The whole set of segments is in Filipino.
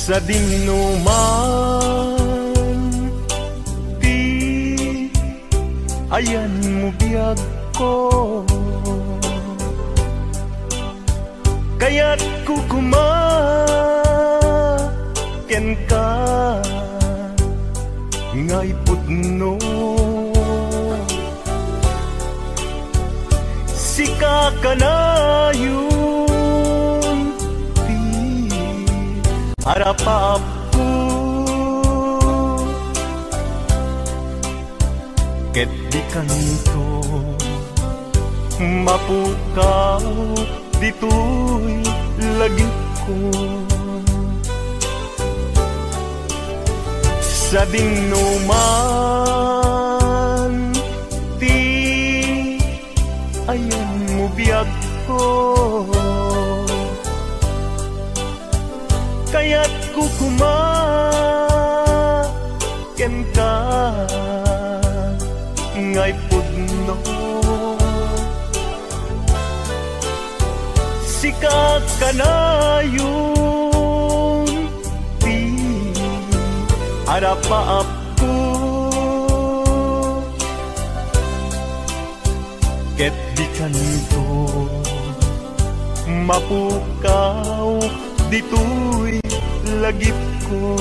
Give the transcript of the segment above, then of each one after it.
sa dinuman di ayan mo biyag ko, kaya't kukumaken ka ngay pudno. Sika ka na yun di harapap ko, ket di kanto mapukaw dito'y lagi ko. Sa dinuman di ayan mo biyag ko, kaya't kukumaken ka ngay pudno. Sika ka na yun di harapaap ko, ket di kanto mapukaw dito'y lagip ko.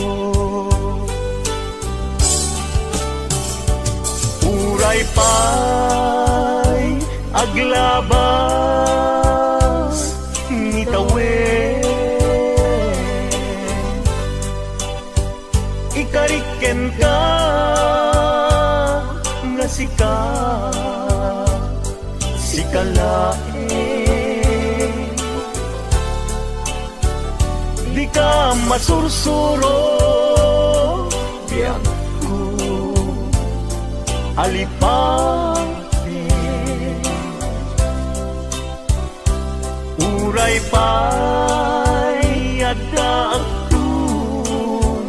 Uray pa'y aglabas ngitawen, ikariken ka nga sikalae, di ka masursuro biyag ko alipate. Uray pa'y adda akton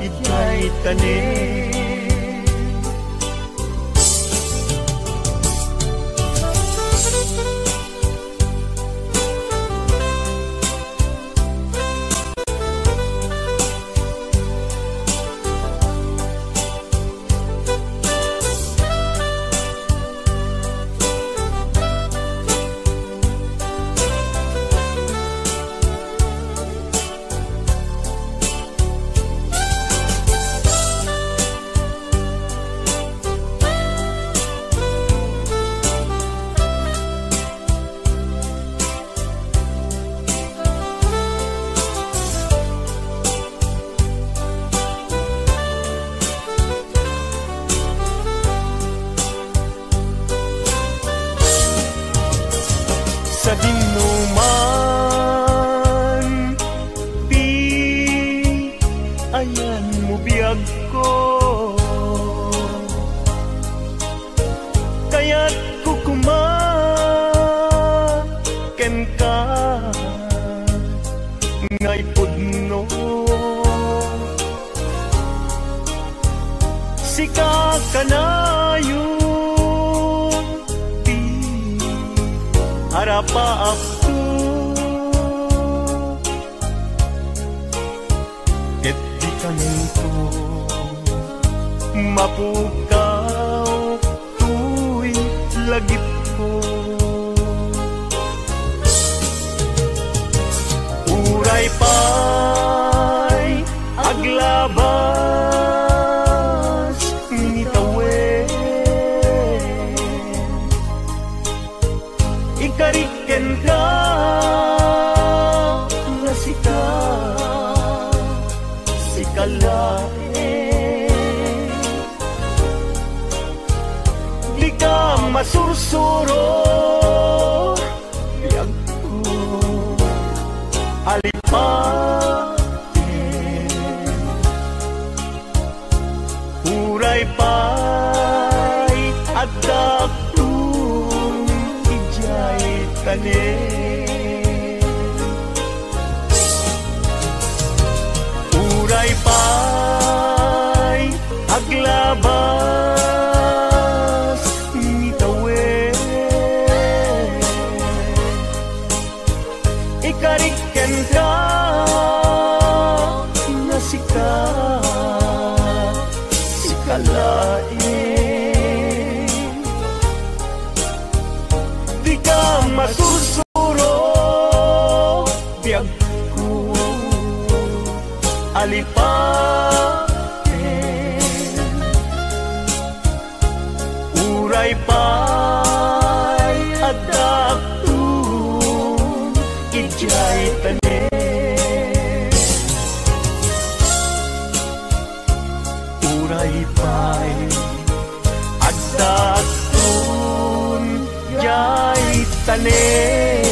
ijay tanin. Sa dinuman di ayan mo biyag ko, kaya't kukumaken ka ngay pudno. Sika ka na yun di harapaap ko, ket di kanto mapukaw tu'y lagip ko. Uray pa'y aglabas ngitawen, ikariken ka nga sikalae, di ka masursuro biyag ko alipate. Uray pa'y adda akton ijay tanin. Uray pa'y aglabas ngitawen, ikariken ka alipaten. Uray pa'y adakton ijay tanen. Uray pa'y adakton ijay tanen.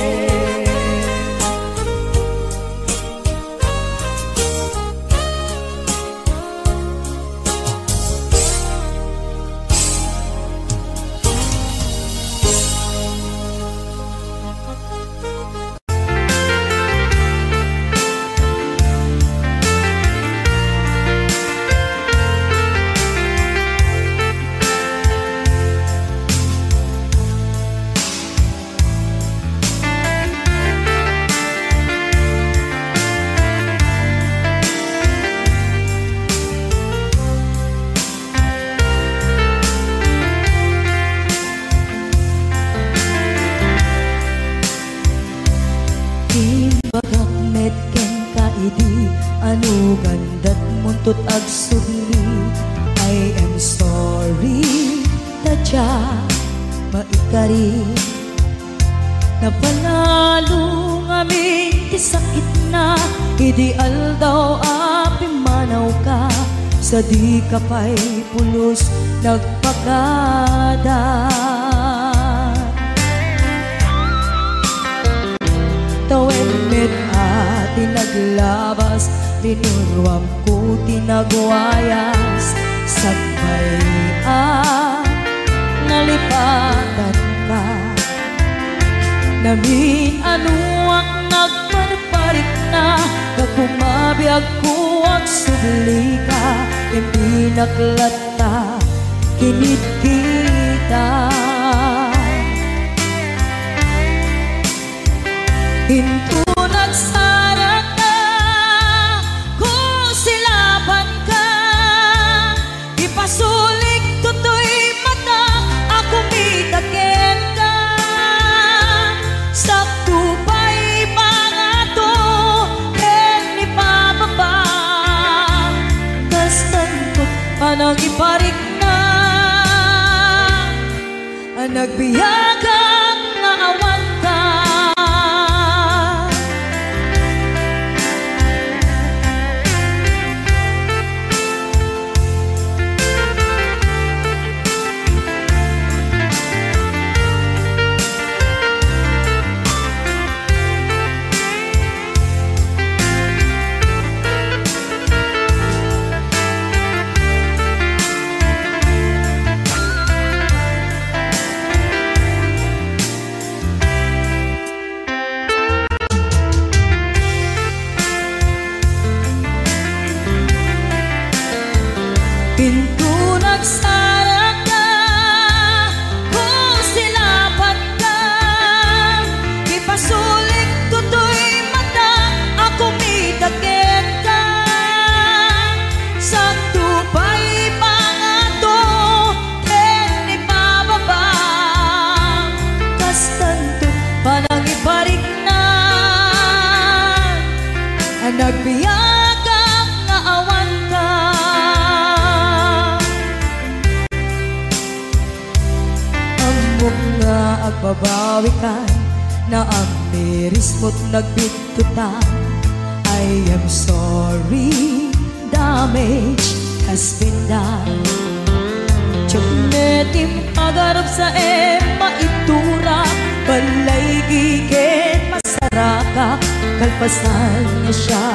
Ano gandat muntot ag sugli. I am sorry tadya maikari. Napanalo ngamin ti sakit na ideal daw api manaw ka. Sa di ka pa'y pulos nagpakada. Tawen met ati naglabas, tinurwam ko tinagwayas. Sagbay nalipatan ka. Namin anuak nagparparik na. Nagpumabiyag ko ang subli ka. Hindi naklata kinit kita. Hinto nagsarat ka, kung silaban ka. Ipasulik tutoy mata, ako mitakin ka. Sakto pa'y pangato, ken ipababa. Kastantot panang iparik na. Nagbiyagang naawan ka. Pinto nagsarat ka, kung silaban ka. Ipasulik tutoy mata, ako mitakin ka. Sakto pa'y pangato, ken ipababa. Kastanto panang iparik na. Nagbiyagang naawan ka. Nga agbabawi ka na ang miris mo't nagbitutan. I am sorry, damage has been done. Tiyagnetim pagarap sa maitura. Balay gigit masaraka, kalpasan na siya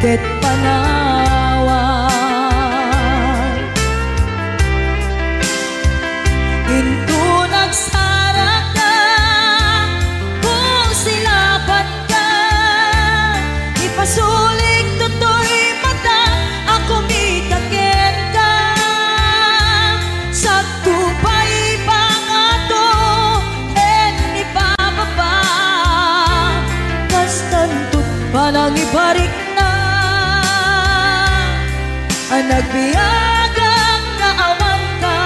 ket panawan. Into nagsarat ka, kung silaban ka. Ipasulik tutoy mata, ako mitakin ka. Sakto pa'y pangato, ken ipababa. Kastantot panang ibarik na. Nagbiyagang naawan ka.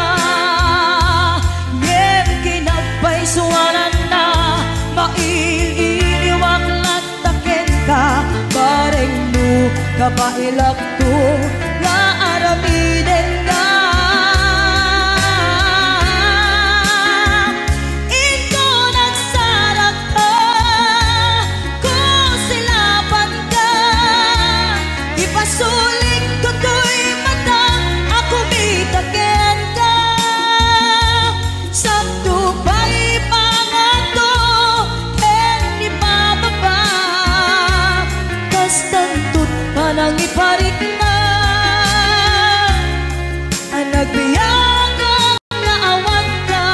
Ngem kinagpaisuanan na, maililiwag lataken ka. Bareng no kapailak to nga aramiden ka. Ito nagsarak ka kung silapan ka. Ipasuling ko to'y mata ako mitaken ka. Sakto ba'y pangato ken ni bababa kas tantut panang iparik na ang nagbiyagang naawan ka.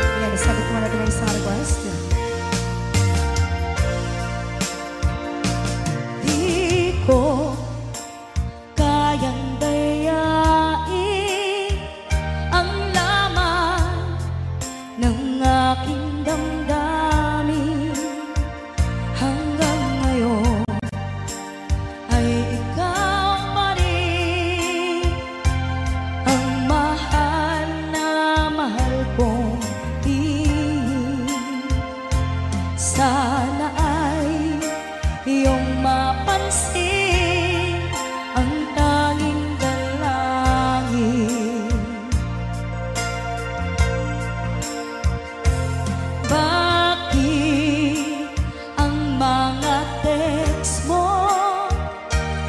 Ayan, sagot mo natin ang isang request. Di ko kayang dayain ang laman ng aking damdamin. Hanggang ngayon ay ikaw pa rin ang mahal na mahal kong tingin. Sana ay iyong mapansin ang tanging dalangin. Bakit ang mga text mo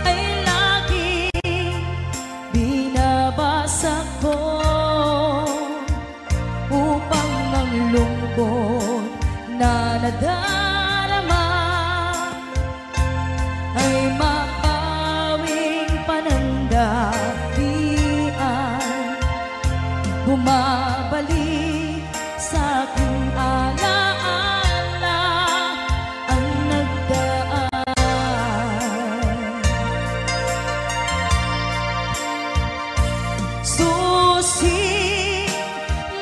ay laging binabasa ko upang ang lungkot na nadarama ay mapawing panandapian. Bumabalik sa aking alaala ang nagdaan. Susi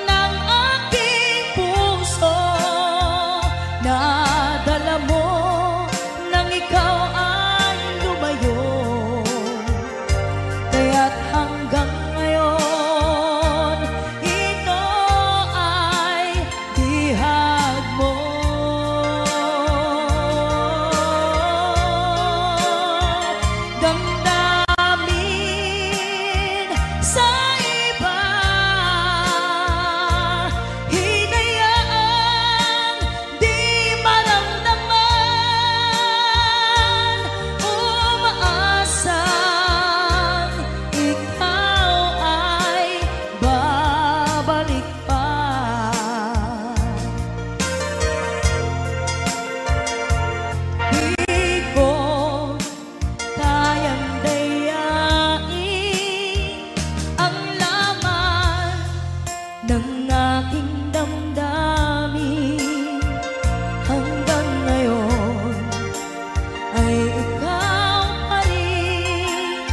ng aking puso na dala mo nang ikaw ay lumayo. Kaya't hanggang ngayon ito ay bihag mo. Damdamin sa iba, hinayaang di maramdaman, umaasang ikaw ay babalik pa. Di ko kayang dayain ang laman ng aking damdamin. Hanggang ngayon ay ikaw pa rin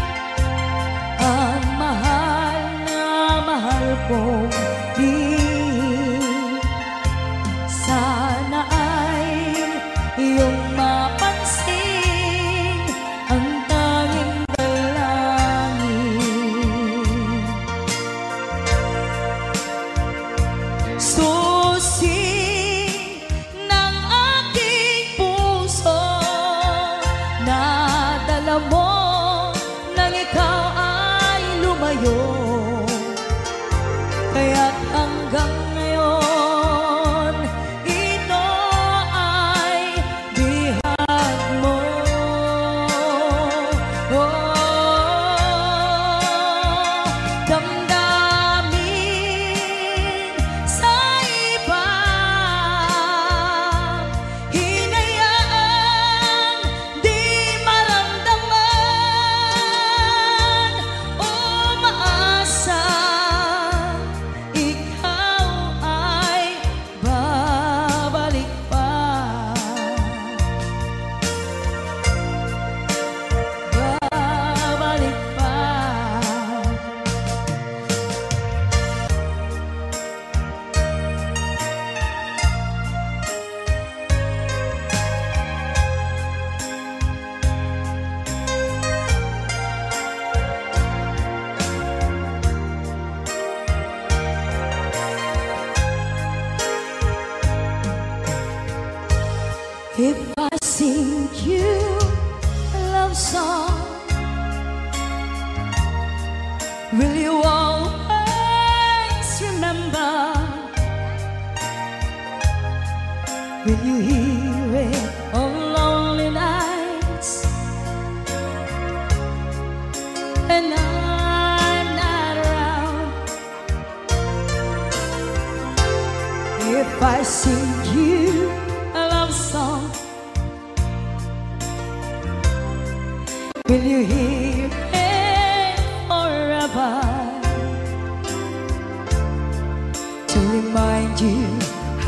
ang mahal na mahal kong tingin. Sana ay iyong mapansin ang tanging dalangin. Susi ng aking puso na dala mo nang ikaw ay lumayo. Kaya't ang always remember. Will you hear it on lonely nights and I'm not around? If I sing you a love song, will you hear it forever? To remind you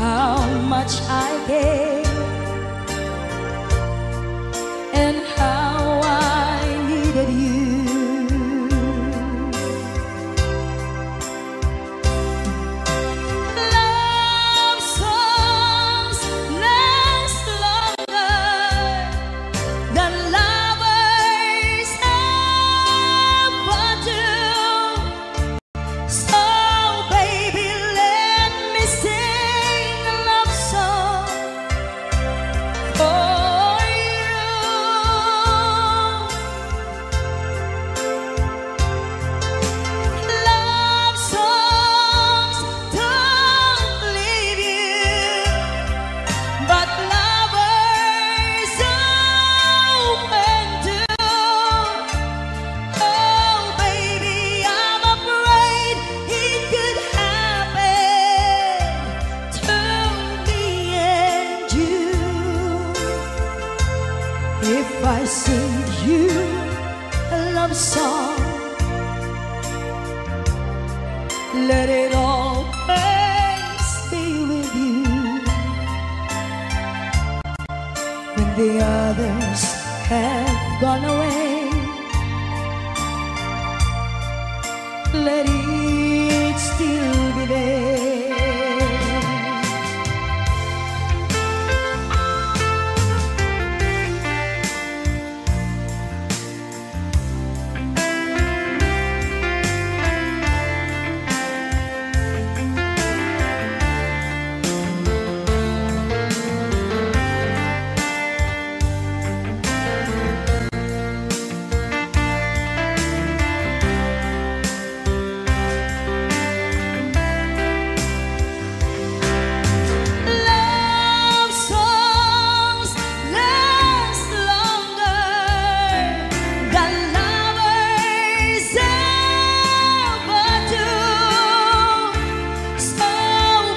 how much I care and how I needed you. Love songs last longer than lovers ever do. So baby, let me sing a love song for you. Love songs don't leave you, but lovers often do. Oh baby, I'm afraid it could happen to me and you. If I sing you a love song, let it always be with you. When the others have gone away, let it still be there. Love songs last longer than lovers ever do. So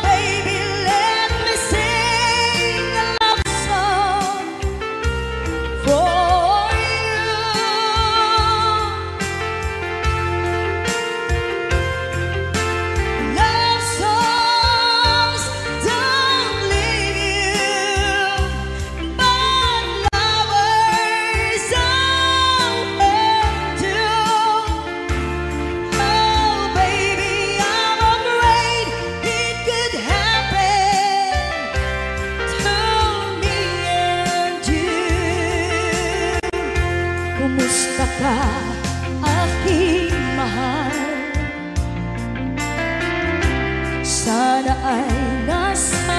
baby, let me sing a love song for you. Love songs don't leave you, but lovers often do. Oh baby, I'm afraid it could happen to me and you. Kumusta ka, aking mahal? Sana ay nasa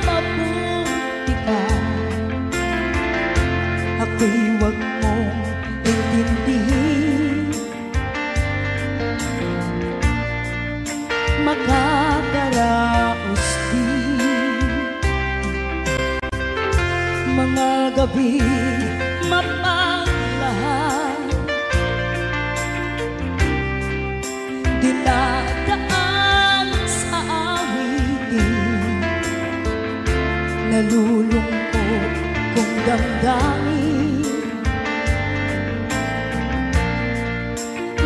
mabuti ka. Ako'y huwag mong intindihin, makakaraos din mga gabi mapaglahan, dinadaan sa awitin, nalulungkot kong damdamin,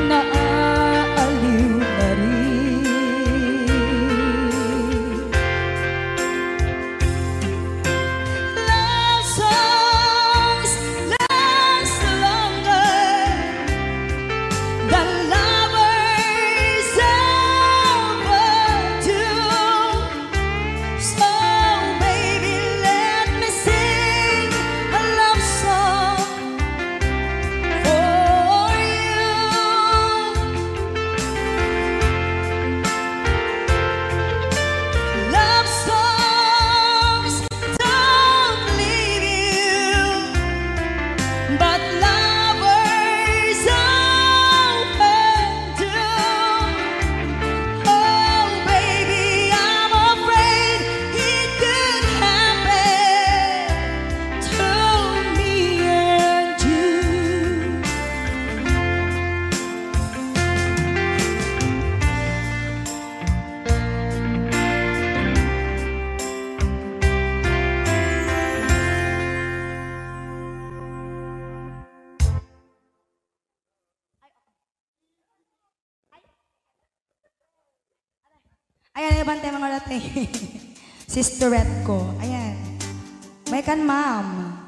naaaliw na rin. Love songs last longer than lovers ever do. So baby, let me sing a love song Ayan, ibante mga late. Sisterette ko. Ayan. May kan, ma'am.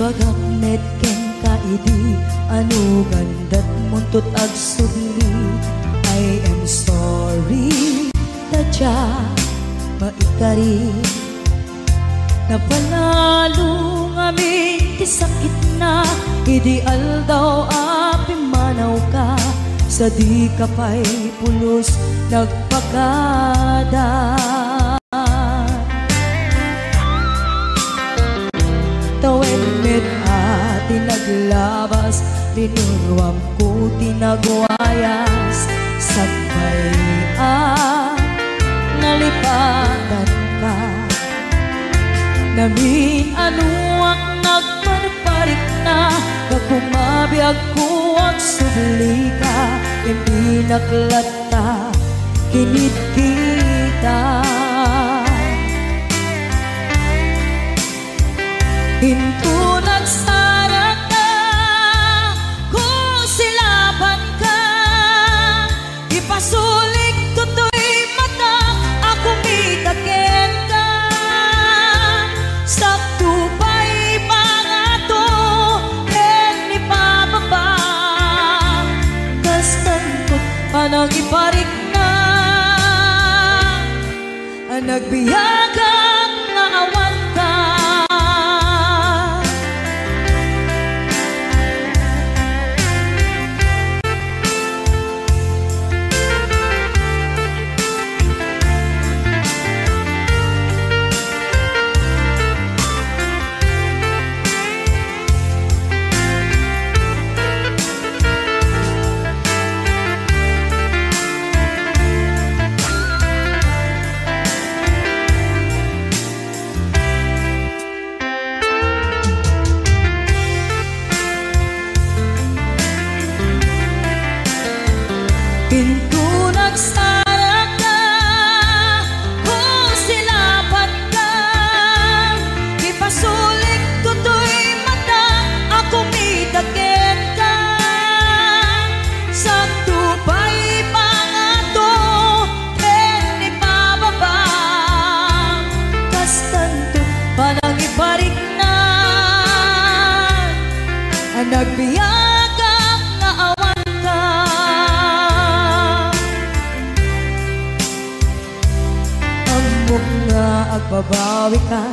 Bagak net ken kaidi anu gandat muntut ag subli. I am sorry tadya maikari napalalo ngamin ti sakit na ideal daw api manaw ka sa di ka pa'y pulos nagpakada. Tawen met ati naglabas, linurwam ko tinagwayas. Sabay nalipatan ka. Namin ano ang nagparparik na, kakumabiyag ko ang subli ka. Hindi naklata, kinit kita. Hinto nagsara ka, kung silaban ka, ipasulik tutoy mata, ako mitakin ka. Sakto pa'y mga to, ni pababa, kastan ko't panang iparik na, ang nagbiyagang naawan ka. Pinto nagsara ka, kung silaban ka, ipasulik tutoy mata, ako mitakin ka. Sakto pa'y pangato, ni pababa, kastanto panang iparik na, ang nagbiyagang naawan ka. Nga agbabawi ka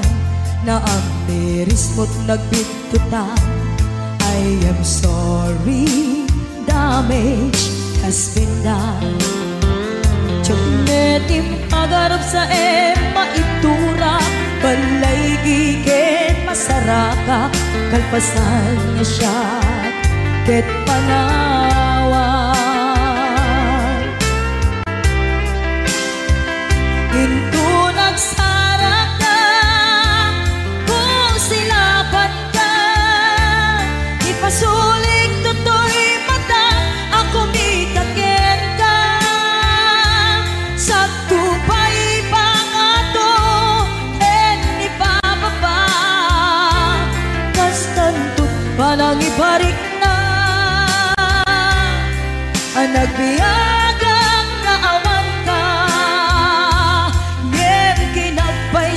na ang miris mo't nagbitutan. I am sorry, damage has been done. Tiyagnetim agarap sa maitura, balay giket masaraka, kalpasan niya siya ket panawan. Hinto nagsara ka, kung silaban ka, ipasulik tutoy mata, ako mitakin ka. Sakto pa'y pangato, ni pababa, kastantot palang iparik na, ang nagbiyagang naawan ka.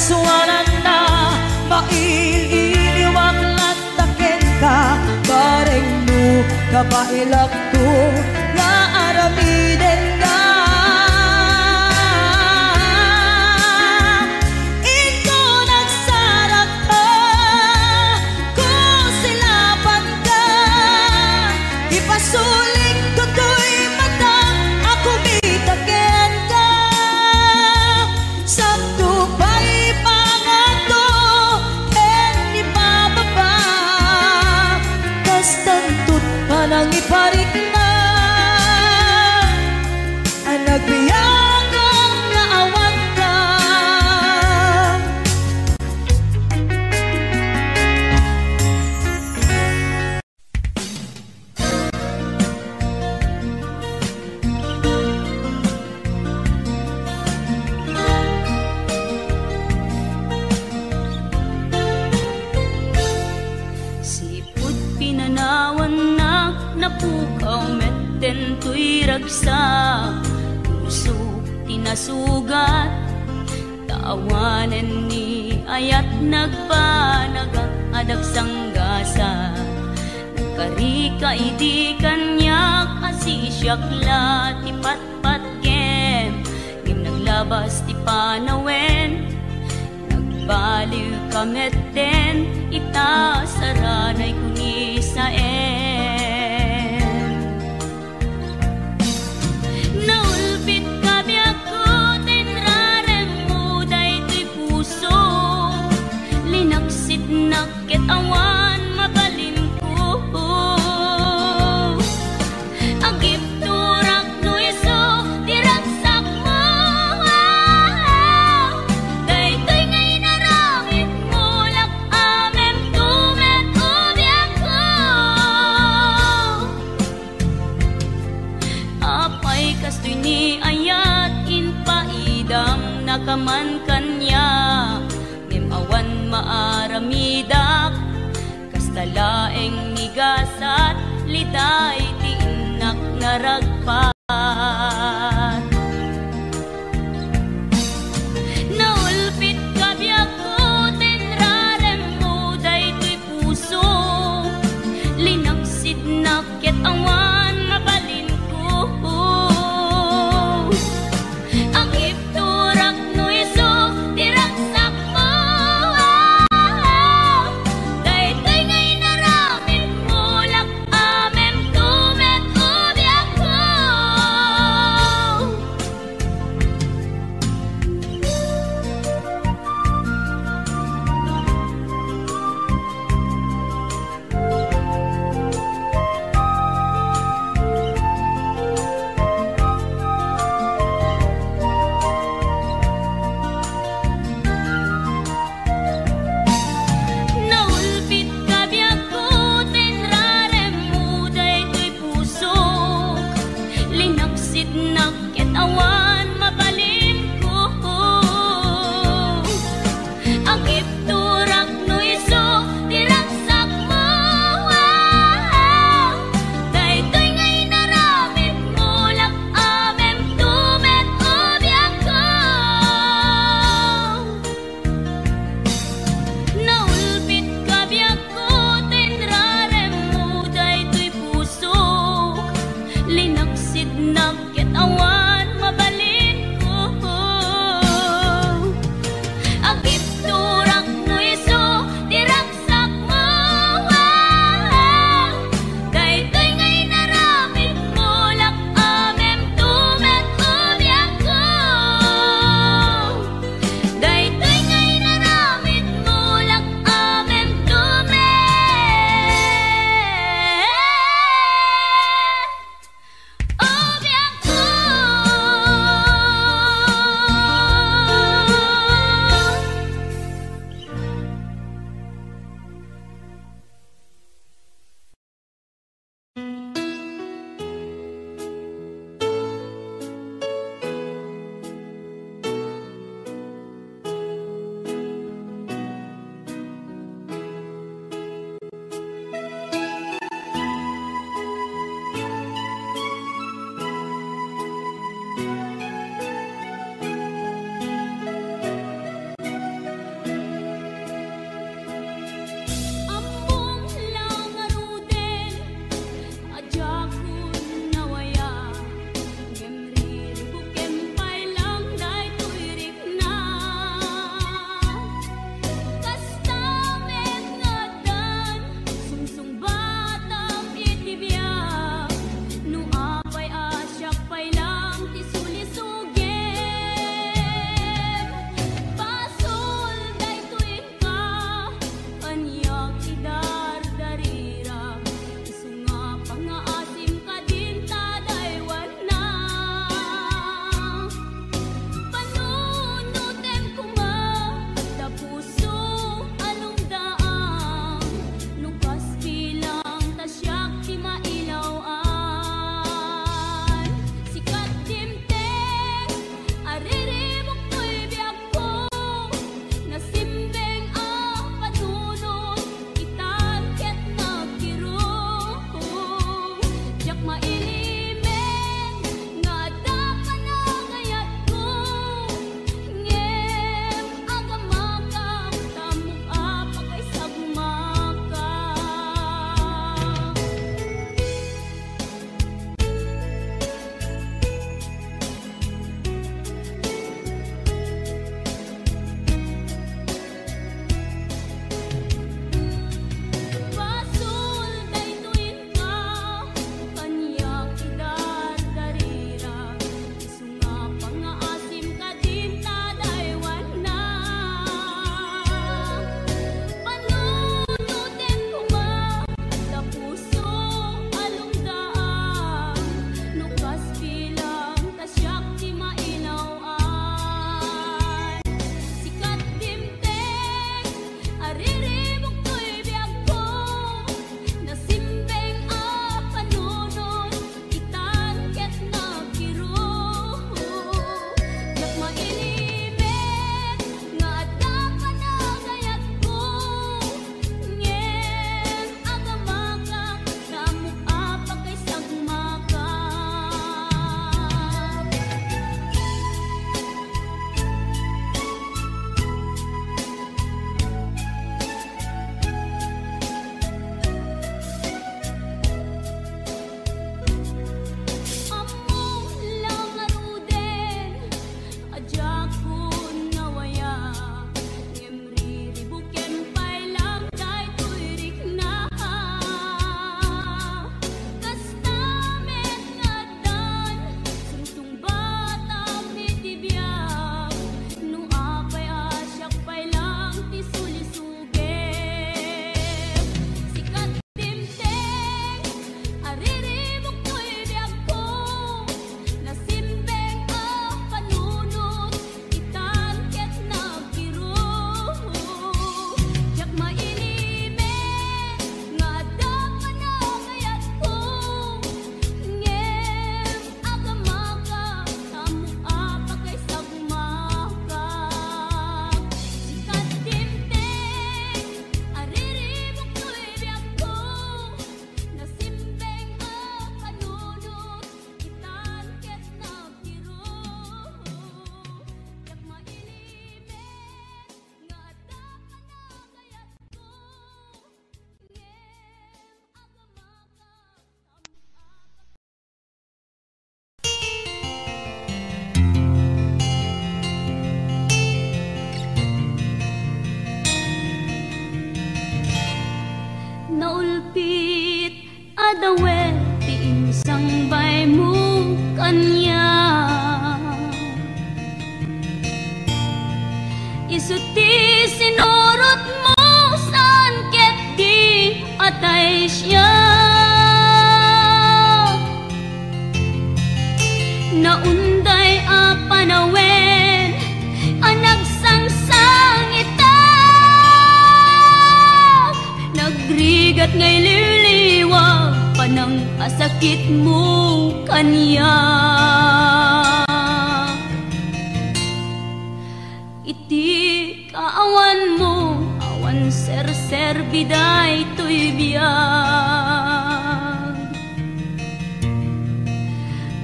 Suwanan na maililiwag lantakin ka, bareng mo kapailak to nga aramiden ka. Ito nagsarak ka, kung silaban ka, ipasulik tutoy mata, ako mitakin ka. Sakto pa'y pangato, ni pababa, kastan parik na ang nagbiyagang naawan ka. Sipot pinanawan na napukaw metten tuy ragsa, puso tinasugat taawanen ni ayat nagpanagak adag sanggasa. Karika idi kanyak asisyak la ti patpat gem gim naglabas ti panawen. Baliw kametten ita saranay kuni saen. Naulpit kabi ako tinrarem mo daytoy puso, linaksit nakit awan mabalin ko. Agip turak no iso diragsak mo. Kastoy ni ayat in paidam nakaman kanya, ngem awan maaramidak kastalaeng nigasat liday ti inak naragpat. Naulpit kabi ako tinrarem mo daytoy puso, linaksid nakit awan mabalin ko. Daytoy ngay naramid mo lak amem tumet ubi ako. naulpit adawet ti insangbay mo kanya. Isuti sinurot mo saan ket di atay siya. Naunday a panawen anagsangsang ita. Nagrigat ngay liliwag panang asakit mo kanya. Iti kaawan mo awan ser-ser biday to'y biyag.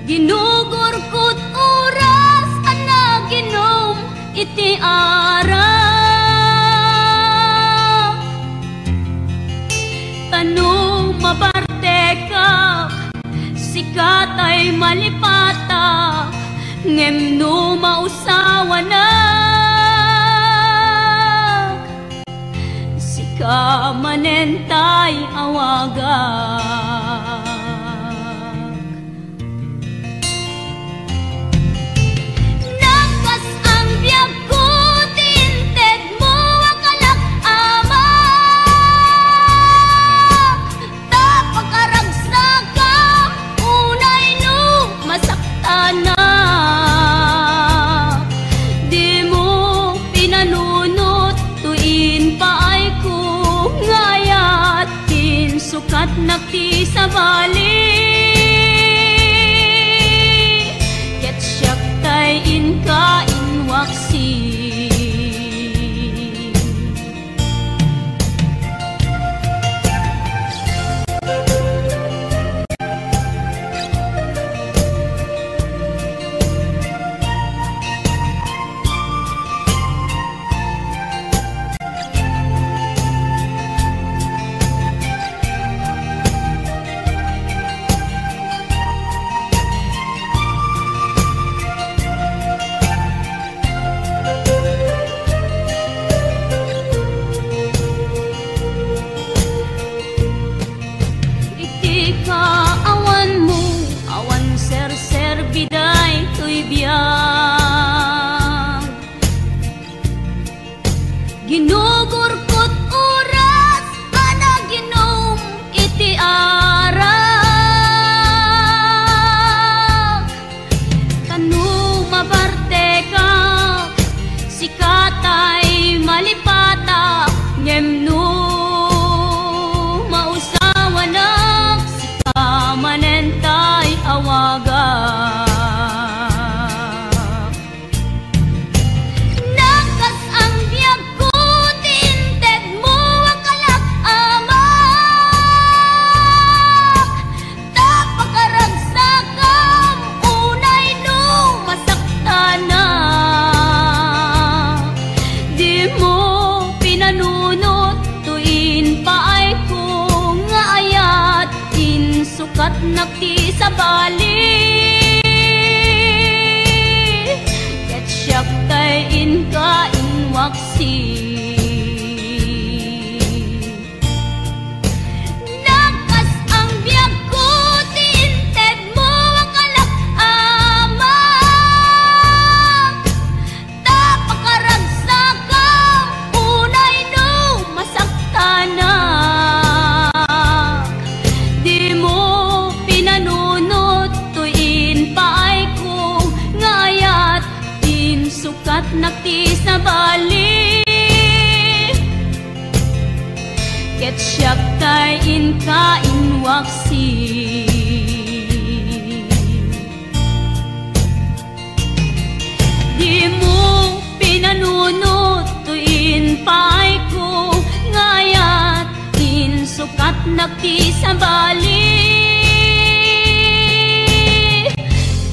Ginugurkot oras anaginom iti arak. Tanong mabarte ka sikat ay malipata ngem no mausawa na. Sika manentay awagak. Sukat nakti sa bali ket siyak tay inka inwaksi. Ginugurkot oras anaginom iti arak. Tanu mabarte ka sikatay malipata ngem no mausawa na. Sika manentay awaga. Sukat nakti sa bali ket siyak tay inka inwaksi. Nagkas ang biyag ko tinted mo ang kalak-amak. Tapakaragsagang unay no masaktana. Sukat nakti sa bali ket siyak tay inka inwaksi. Di mo pinanunot tuin paay ko ngayat in sukat nakti sa bali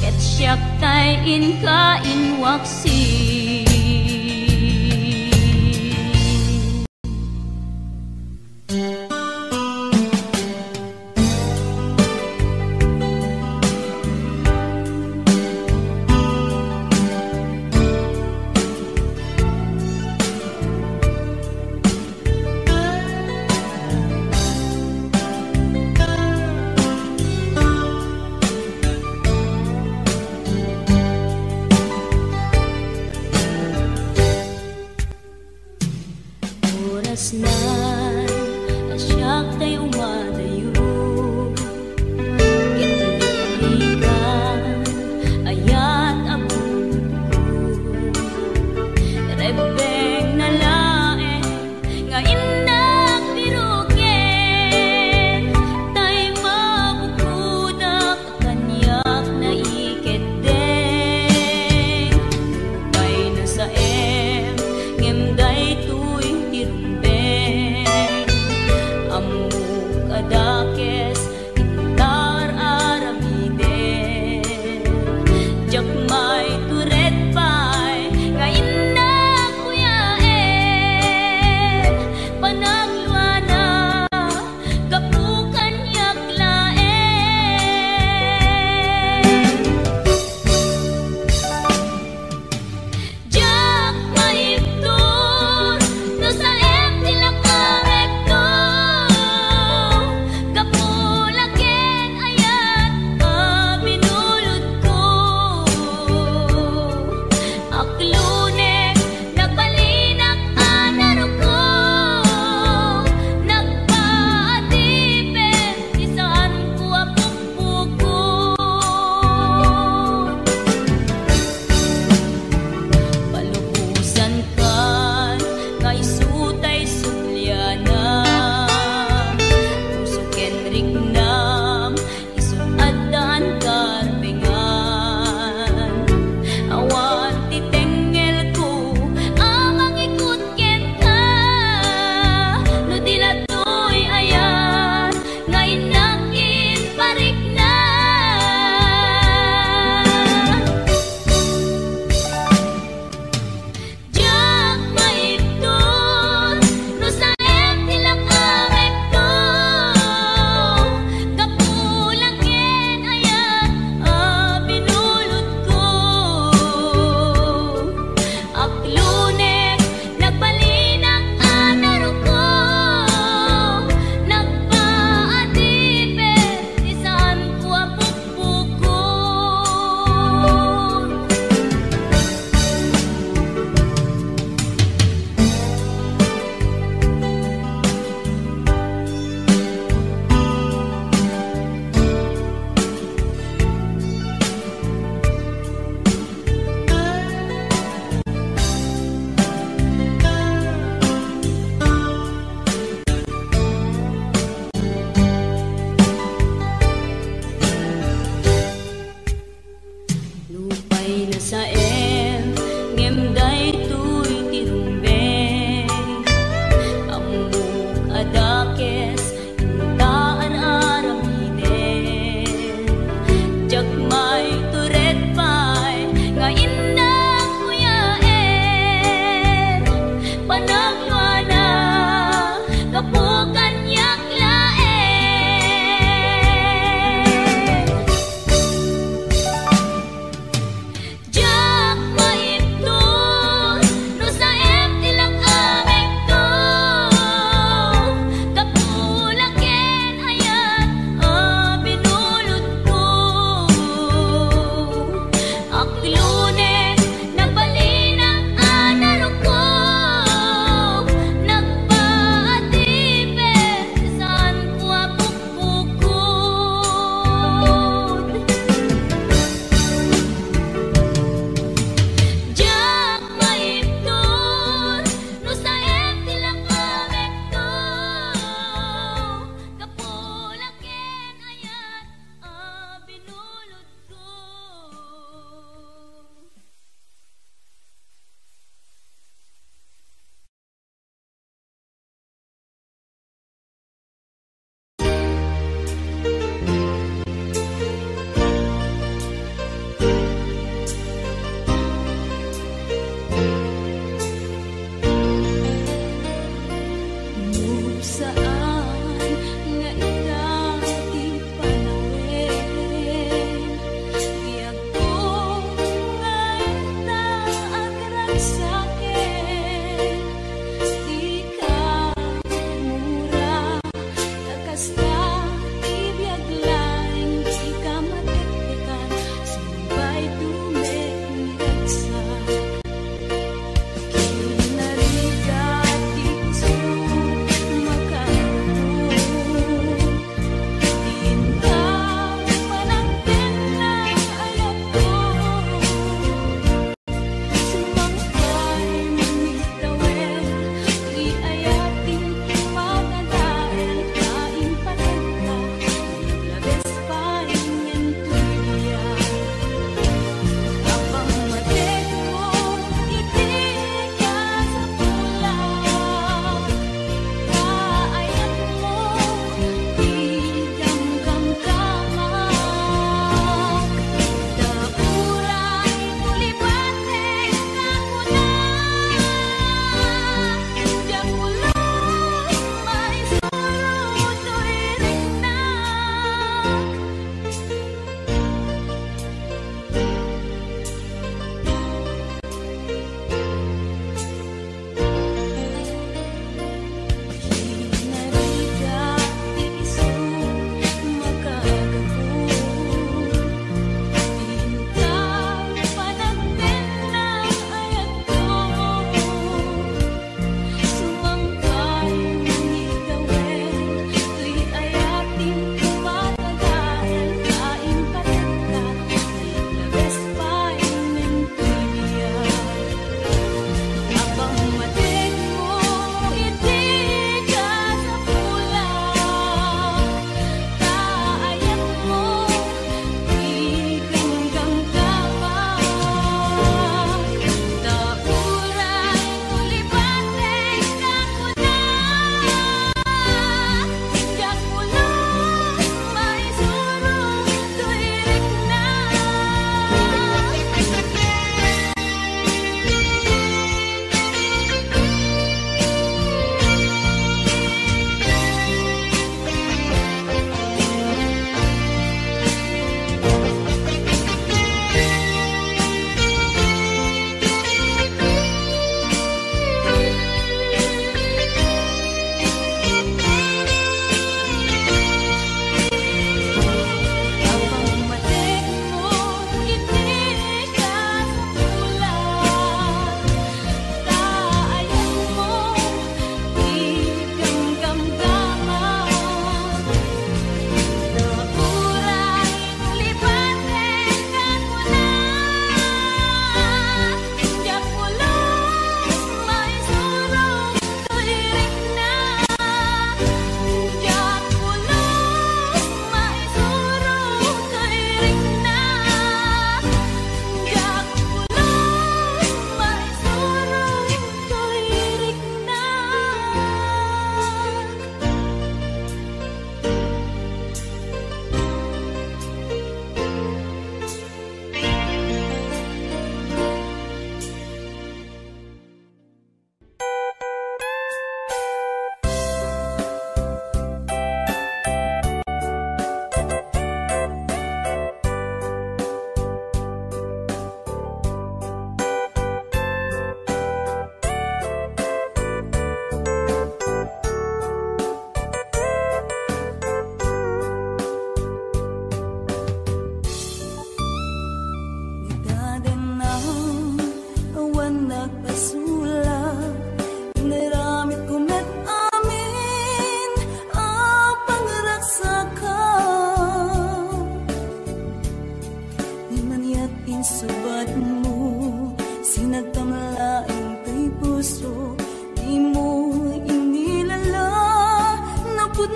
ket siyak tay inka inwaksi.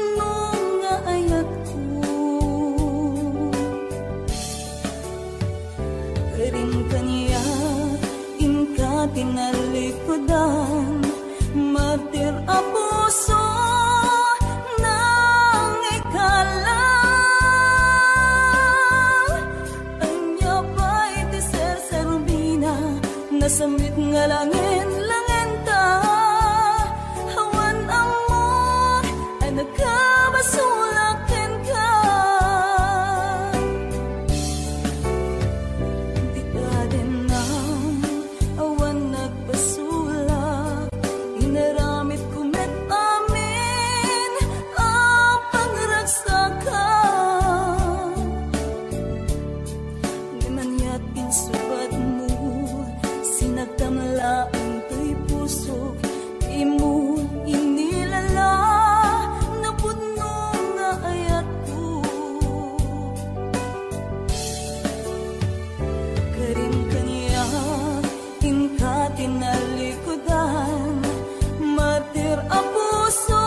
napudno nga ayat ko. Karing kaniya inka tinalikodan, martir a puso nang ikala. Anya pa'y tiser sa rubina, nasamit nga langin ta. Hawan amor ay nagkabasulakin ka. Di ka din na awan nagbasulak, inaramit kumet amin ang pangragsakan. Gananyat insubat mo, sinagtamla ang tuy puso, imo inilala, napudno nga ayat ko. Karing kaniya inka tinalikodan, martir a puso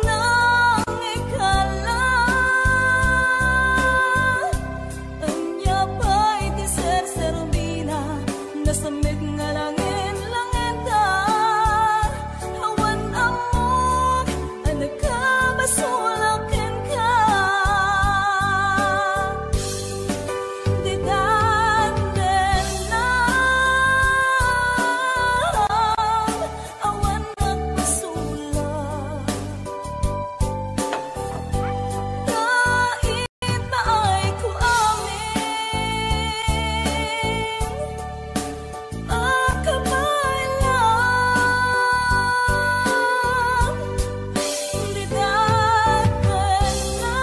nang ikala. Anya pa'y tiser sa rubina, nasamit nga langin ta. Hawan amor ay nagkabasulakin ka. Di daten na awan nagbasulak. Dait na ay ko amin akabay lang. Di daten na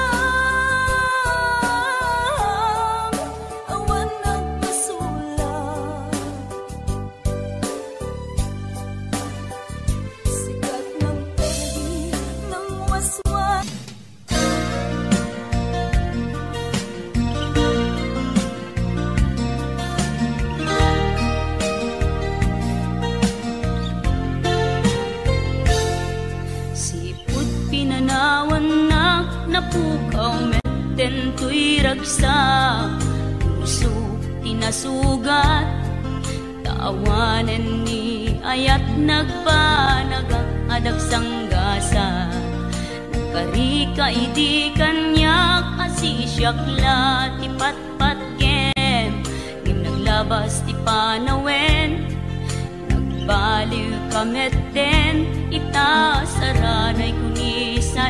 awan nagbasulak. Sikat ng pegi ng waswas. Sipud pinanawan na napukaw meten tuy ragsak, puso tinasugat, taawanen ni ayat nagpanagak adag sanggasa. Karika idi kanyak asisyakla ti patpat kem, ngim naglabas ti panawen, nagbaliw kamet den ita saranay kuni sa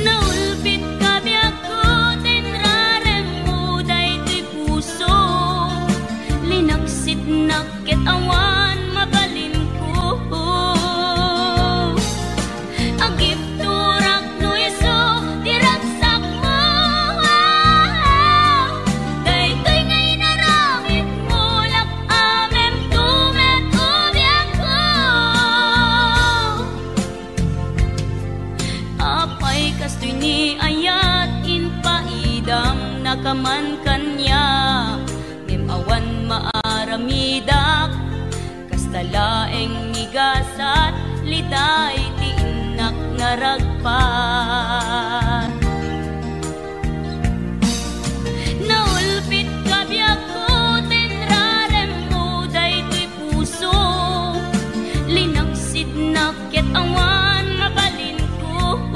naulpit kami ako tinrarem mo daytoy puso, linaksit nakit awan mabalin ko. Agip turak no iso diragsak mo, daytoy ngay naramit mo lak amem tumet ubyak ko. Apay kastoy ni ayat inpaidam nakaman kanya, ngem awan maaramidak, kastalaeng migasat litay ti inak naragpat. Naulpit kabiyak ko tinrarem mo daytoy puso, linaksid nakit awan mabalin ko.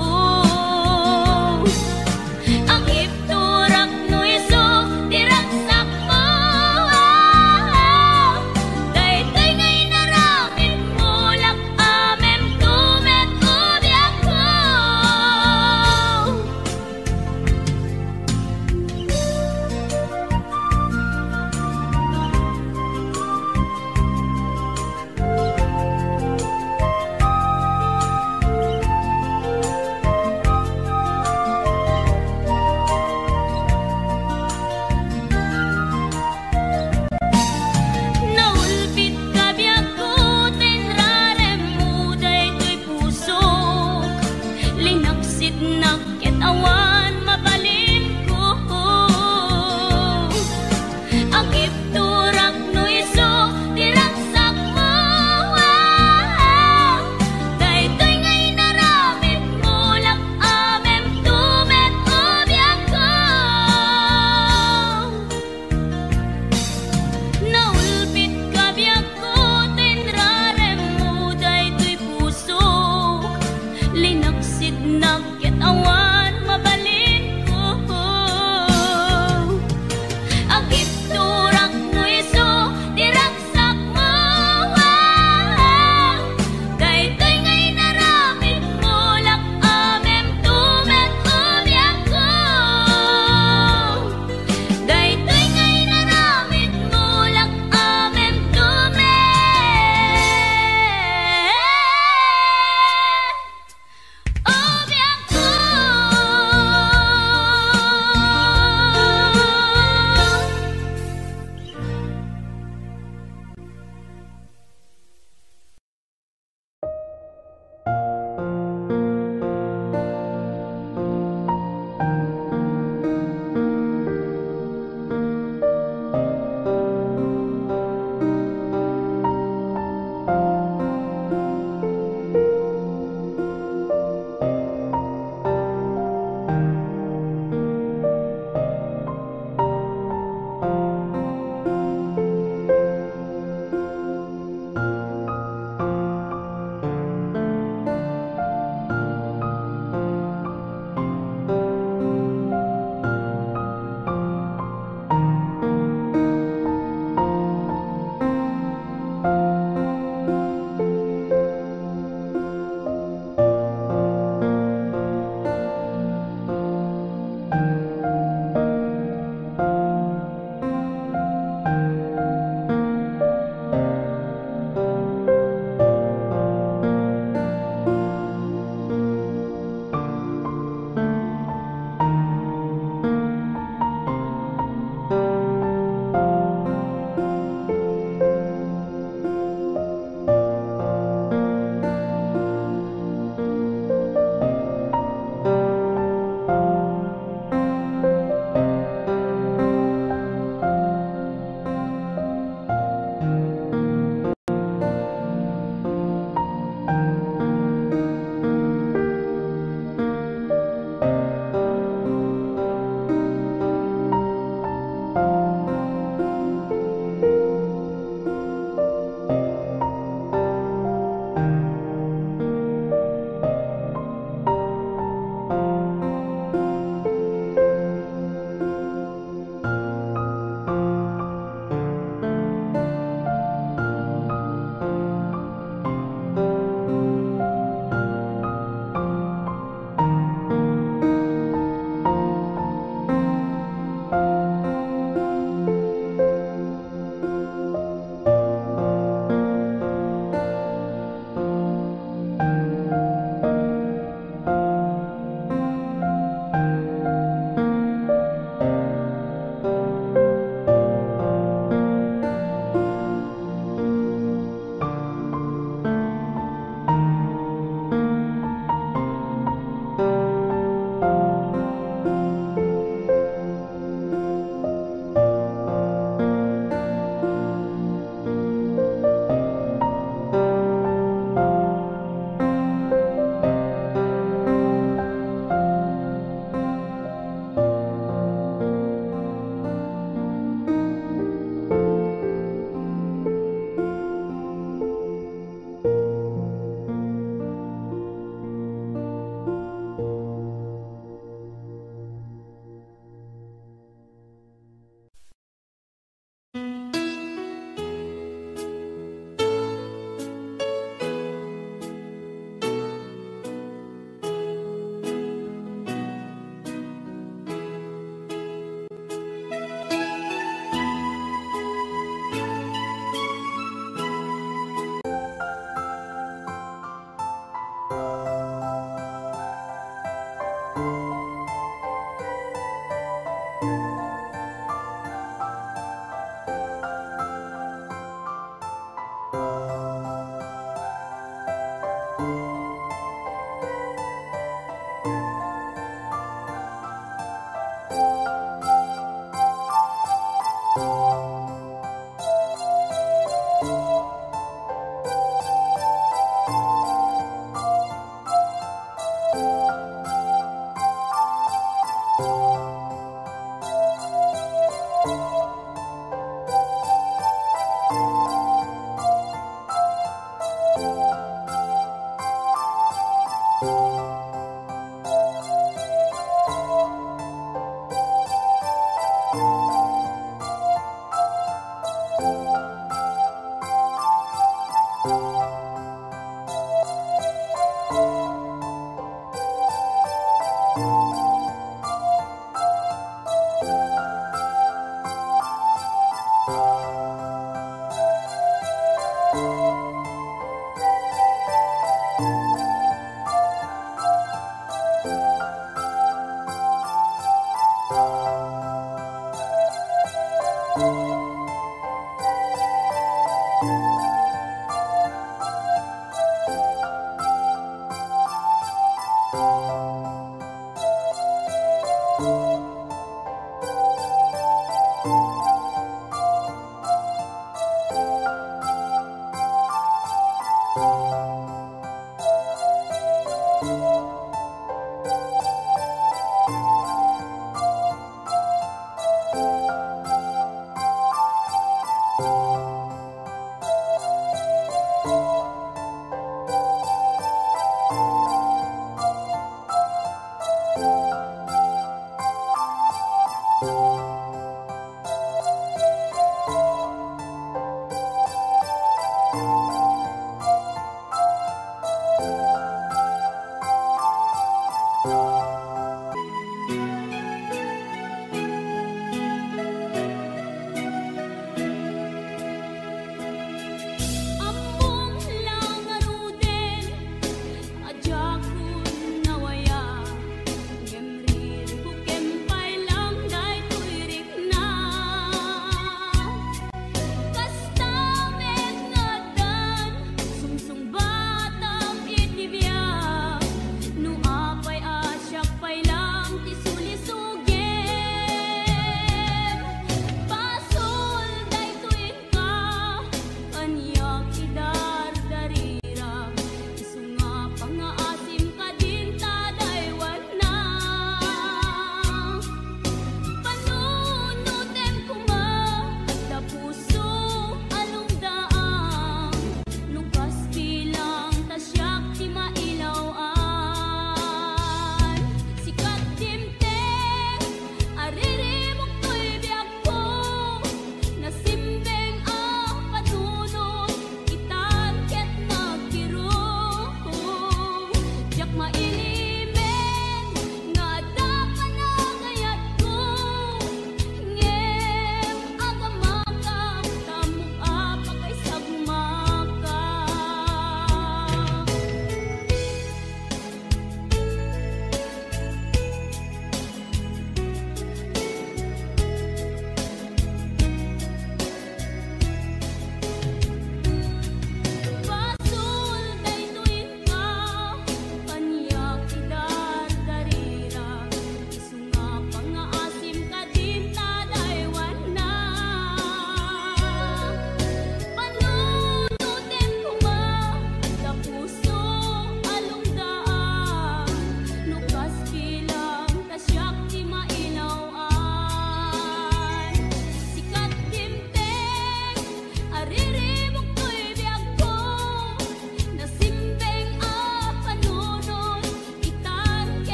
Agip turak no iso diragsak mo, daytoy ngay naramit mo lak amem tumet ubyak ko.